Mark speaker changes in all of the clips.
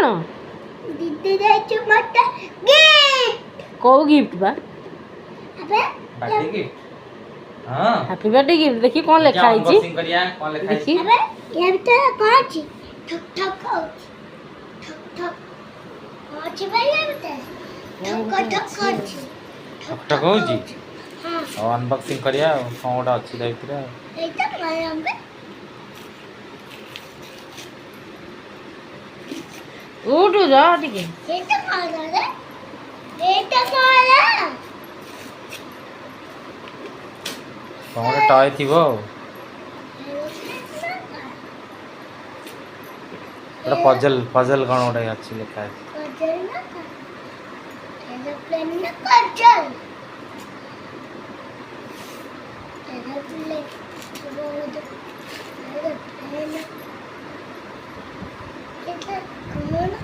Speaker 1: कौन
Speaker 2: दीदी दे चुमटा गिफ्ट
Speaker 1: को गिफ्ट बा
Speaker 2: अबे
Speaker 3: बर्थडे गिफ्ट हां
Speaker 1: हैप्पी बर्थडे गिफ्ट देखी कौन लिखा है जी
Speaker 3: अनबॉक्सिंग करिया कौन लिखा है
Speaker 1: देखी
Speaker 2: अबे ये तो कौन ची ठक ठक ठक ठक कौन ची भाई ये बता ठक ठक कौन ची
Speaker 3: ठक ठक होजी
Speaker 2: हां
Speaker 3: और अनबॉक्सिंग करिया कोनटा अछि दै भितरे
Speaker 2: एटा माया हमबे
Speaker 1: उठ जा ठीक है
Speaker 2: एटा माया रे एटा माया
Speaker 3: कोनटा टॉय थिबो एटा पजल पजल कोनटा अछि लिखा है
Speaker 2: कजल ना एरोप्लेन ना कजल एरोप्लेन बहुत एरोप्लेन कितना घूमना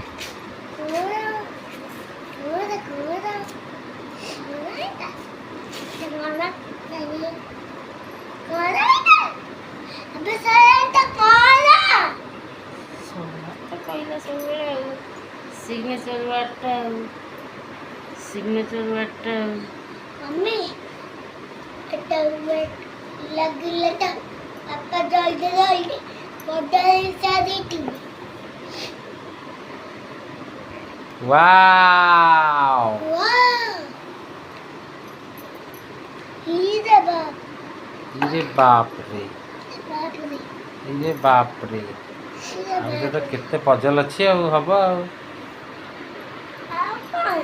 Speaker 2: घूमना घूमना घूमना घूमना नहीं घूमना अबे सारा तो घूमना
Speaker 1: तो कहला सब सिग्नेचर वाटर
Speaker 2: मम्मी এটা লাগলেটা পাপা জলদি জলদি বড় সাদি টিভি
Speaker 3: वाओ
Speaker 2: ওয়াও ইদে বাপ
Speaker 3: इरे बाप रे
Speaker 2: বাপ রে
Speaker 3: इरे बाप रे
Speaker 2: ইদে
Speaker 3: हम तो केते पजल अछि आ हबो
Speaker 2: বাপ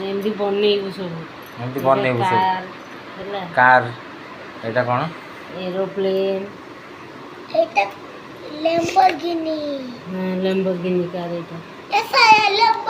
Speaker 1: एमडी बनेइबो सब
Speaker 3: एमती बनेबो सब
Speaker 1: कार ହେଲା
Speaker 3: कार एटा कोन
Speaker 1: एरोप्लेन
Speaker 2: এটা ল্যাম্বরগিনি
Speaker 1: हाँ लैम्बोर्गिनी कार एटा
Speaker 2: এসা ল্যাম্বরগিনি